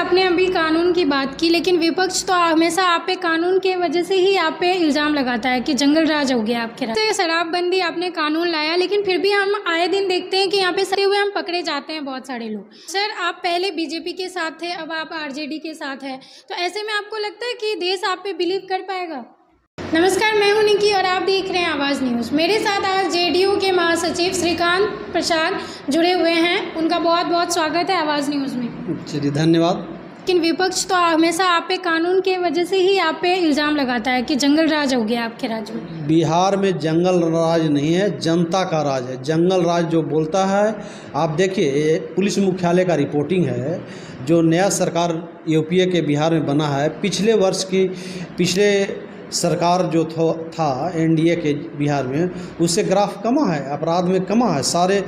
आपने अभी कानून की बात की, लेकिन विपक्ष तो हमेशा आप पे कानून के वजह से ही आप पे इल्ज़ाम लगाता है कि जंगल राज हो गया आपके राज्य। शराबबंदी आपने कानून लाया, लेकिन फिर भी हम आए दिन देखते हैं कि यहाँ पे सड़े हुए हम पकड़े जाते हैं बहुत सारे लोग। सर, आप पहले बीजेपी के साथ थे, अब आप आरजेडी के साथ हैं, तो ऐसे में आपको लगता है कि देश आप पे बिलीव कर पाएगा? नमस्कार, मैं हूं निकी और आप देख रहे हैं आवाज़ न्यूज़। मेरे साथ आज जेडीयू के महासचिव श्रीकांत प्रसाद जुड़े हुए हैं। उनका बहुत बहुत स्वागत है आवाज़ न्यूज़ में। चलिए, धन्यवाद। लेकिन विपक्ष तो हमेशा आप पे कानून के वजह से ही आप पे इल्ज़ाम लगाता है कि जंगल राज हो गया आपके राज्य में। बिहार में जंगल राज नहीं है, जनता का राज है। जंगल राज जो बोलता है, आप देखिए पुलिस मुख्यालय का रिपोर्टिंग है, जो नया सरकार यूपीए के बिहार में बना है, पिछले सरकार जो था एनडीए के बिहार में, उससे ग्राफ कमा है, अपराध में कमा है, सारे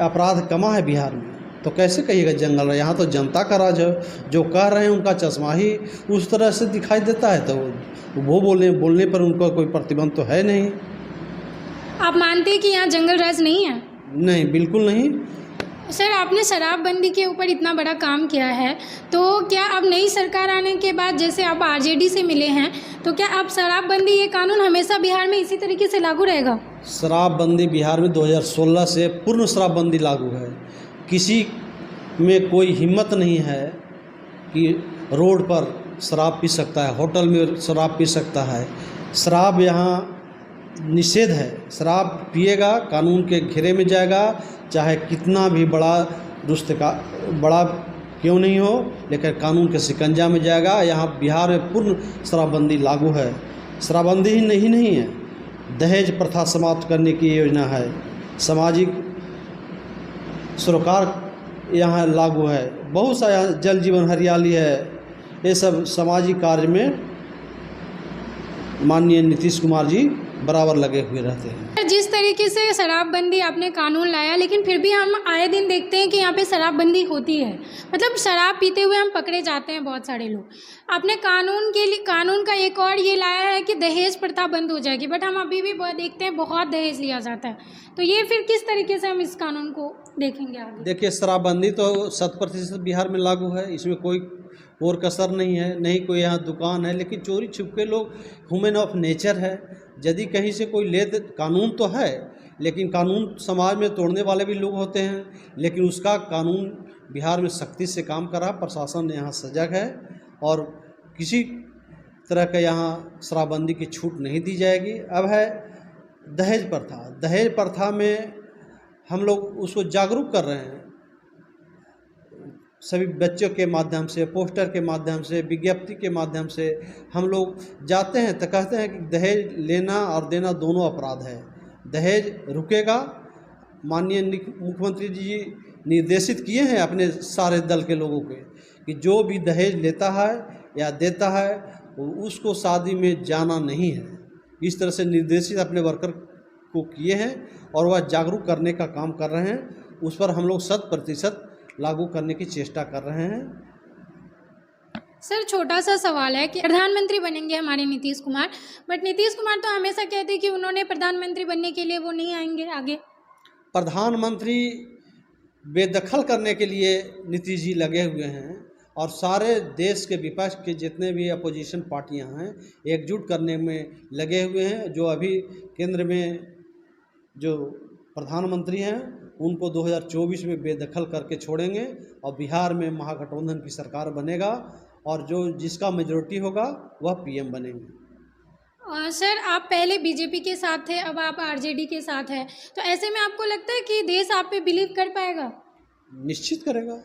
अपराध कमा है बिहार में। तो कैसे कहिएगा जंगल राज? यहाँ तो जनता का राज है। जो कह रहे हैं उनका चश्मा ही उस तरह से दिखाई देता है, तो वो बोलने पर उनका कोई प्रतिबंध तो है नहीं। आप मानते हैं कि यहाँ जंगल राज नहीं है? नहीं, बिल्कुल नहीं। सर, आपने शराबबंदी के ऊपर इतना बड़ा काम किया है, तो क्या अब नई सरकार आने के बाद, जैसे आप आरजेडी से मिले हैं, तो क्या अब शराबबंदी ये कानून हमेशा बिहार में इसी तरीके से लागू रहेगा? शराबबंदी बिहार में 2016 से पूर्ण शराबबंदी लागू है। किसी में कोई हिम्मत नहीं है कि रोड पर शराब पी सकता है, होटल में शराब पी सकता है। शराब यहाँ निषेध है। शराब पिएगा कानून के घेरे में जाएगा, चाहे कितना भी बड़ा क्यों नहीं हो, लेकिन कानून के शिकंजा में जाएगा। यहाँ बिहार में पूर्ण शराबबंदी लागू है। शराबबंदी ही नहीं है, दहेज प्रथा समाप्त करने की योजना है, सामाजिक सरोकार यहाँ लागू है, बहुत सा यहाँ जल जीवन हरियाली है। ये सब सामाजिक कार्य में माननीय नीतीश कुमार जी बराबर लगे हुए रहते हैं। जिस तरीके से शराबबंदी आपने कानून लाया, लेकिन फिर भी हम आए दिन देखते हैं कि यहाँ पे शराबबंदी होती है, मतलब शराब पीते हुए हम पकड़े जाते हैं बहुत सारे लोग। आपने कानून का एक और ये लाया है कि दहेज प्रथा बंद हो जाएगी, बट हम अभी भी देखते हैं बहुत दहेज लिया जाता है। तो ये फिर किस तरीके से हम इस कानून को देखेंगे आगे? देखिए, शराबबंदी तो 100% बिहार में लागू है, इसमें कोई और कसर नहीं है, नहीं कोई यहाँ दुकान है। लेकिन चोरी छुपके लोग ह्यूमन ऑफ नेचर है। यदि कहीं से कोई कानून तो है, लेकिन कानून समाज में तोड़ने वाले भी लोग होते हैं। लेकिन उसका कानून बिहार में सख्ती से काम कर रहा है, प्रशासन यहाँ सजग है और किसी तरह का यहाँ शराबबंदी की छूट नहीं दी जाएगी। अब है दहेज प्रथा। दहेज प्रथा में हम लोग उसको जागरूक कर रहे हैं, सभी बच्चों के माध्यम से, पोस्टर के माध्यम से, विज्ञप्ति के माध्यम से हम लोग जाते हैं तो कहते हैं कि दहेज लेना और देना दोनों अपराध है। दहेज रुकेगा। माननीय मुख्यमंत्री जी निर्देशित किए हैं अपने सारे दल के लोगों के कि जो भी दहेज लेता है या देता है उसको शादी में जाना नहीं है। इस तरह से निर्देशित अपने वर्कर को किए हैं और वह जागरूक करने का काम कर रहे हैं। उस पर हम लोग 100% लागू करने की चेष्टा कर रहे हैं। सर, छोटा सा सवाल है कि प्रधानमंत्री बनेंगे हमारे नीतीश कुमार, बट नीतीश कुमार तो हमेशा कहते हैं कि उन्होंने प्रधानमंत्री बनने के लिए वो नहीं आएंगे आगे। प्रधानमंत्री बेदखल करने के लिए नीतीश जी लगे हुए हैं और सारे देश के विपक्ष के जितने भी अपोजिशन पार्टियां हैं एकजुट करने में लगे हुए हैं। जो अभी केंद्र में जो प्रधानमंत्री हैं उनको 2024 में बेदखल करके छोड़ेंगे और बिहार में महागठबंधन की सरकार बनेगा और जिसका मेजॉरिटी होगा वह पीएम बनेंगे। सर, आप पहले बीजेपी के साथ थे, अब आप आरजेडी के साथ हैं, तो ऐसे में आपको लगता है कि देश आप पे बिलीव कर पाएगा? निश्चित करेगा।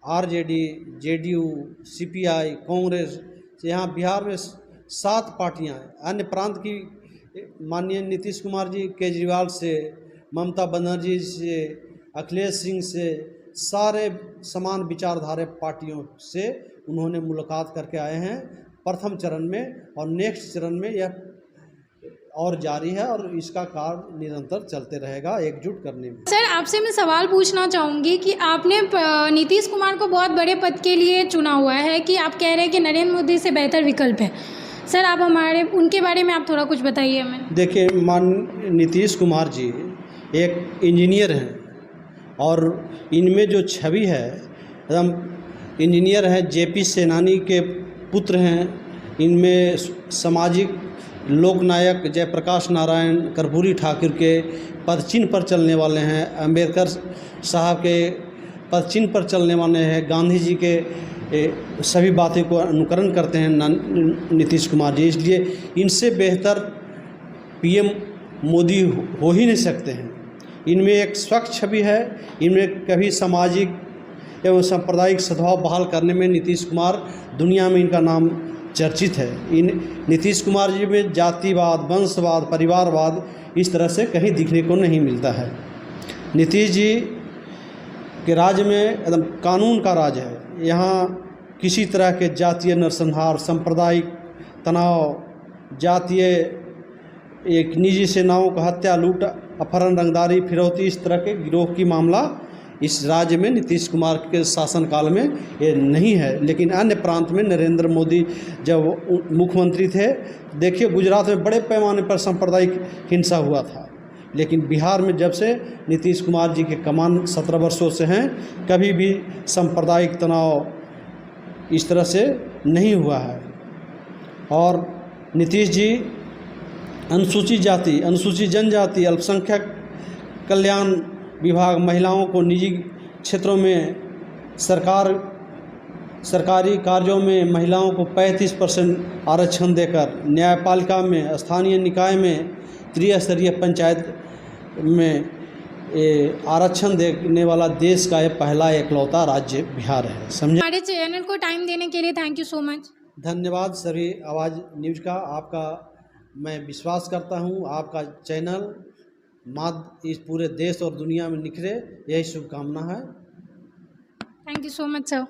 आरजेडी, जेडीयू, सीपीआई, कांग्रेस, यहाँ बिहार में 7 पार्टियां हैं। अन्य प्रांत की माननीय नीतीश कुमार जी केजरीवाल से, ममता बनर्जी से, अखिलेश सिंह से, सारे समान विचारधारा पार्टियों से उन्होंने मुलाकात करके आए हैं प्रथम चरण में, और नेक्स्ट चरण में यह और जारी है और इसका कार्य निरंतर चलते रहेगा एकजुट करने में। सर, आपसे मैं सवाल पूछना चाहूँगी कि आपने नीतीश कुमार को बहुत बड़े पद के लिए चुना हुआ है कि आप कह रहे हैं कि नरेंद्र मोदी से बेहतर विकल्प है। सर, आप उनके बारे में आप थोड़ा कुछ बताइए हमें। देखिए, नीतीश कुमार जी एक इंजीनियर हैं और इनमें जो छवि है एकदम इंजीनियर हैं, जेपी सेनानी के पुत्र हैं, इनमें सामाजिक लोकनायक जयप्रकाश नारायण कर्पूरी ठाकुर के पदचिन्ह पर चलने वाले हैं, अम्बेडकर साहब के पदचिन्ह पर चलने वाले हैं, गांधी जी के सभी बातें को अनुकरण करते हैं नीतीश कुमार जी। इसलिए इनसे बेहतर पीएम मोदी हो ही नहीं सकते हैं। इनमें एक स्वच्छ छवि है, इनमें कभी सामाजिक एवं सांप्रदायिक सद्भाव बहाल करने में नीतीश कुमार दुनिया में इनका नाम चर्चित है। इन नीतीश कुमार जी में जातिवाद, वंशवाद, परिवारवाद इस तरह से कहीं दिखने को नहीं मिलता है। नीतीश जी के राज्य में एकदम कानून का राज है। यहाँ किसी तरह के जातीय नरसंहार, सांप्रदायिक तनाव, जातीय एक निजी सेनाओं का हत्या, लूट, अपहरण, रंगदारी, फिरौती, इस तरह के गिरोह की मामला इस राज्य में नीतीश कुमार के शासनकाल में ये नहीं है। लेकिन अन्य प्रांत में नरेंद्र मोदी जब मुख्यमंत्री थे, देखिए गुजरात में बड़े पैमाने पर सांप्रदायिक हिंसा हुआ था, लेकिन बिहार में जब से नीतीश कुमार जी के कमान 17 वर्षों से हैं, कभी भी सांप्रदायिक तनाव इस तरह से नहीं हुआ है। और नीतीश जी अनुसूचित जाति, अनुसूचित जनजाति, अल्पसंख्यक कल्याण विभाग, महिलाओं को निजी क्षेत्रों में सरकारी कार्यों में महिलाओं को 35% आरक्षण देकर, न्यायपालिका में, स्थानीय निकाय में, त्रिस्तरीय पंचायत में आरक्षण देने वाला देश का ये पहला एकलौता राज्य बिहार है। समझे? हमारे चैनल को टाइम देने के लिए थैंक यू सो मच। धन्यवाद सभी आवाज़ न्यूज़ का, आपका मैं विश्वास करता हूँ आपका चैनल इस पूरे देश और दुनिया में निखरे, यही शुभकामना है। Thank you so much sir.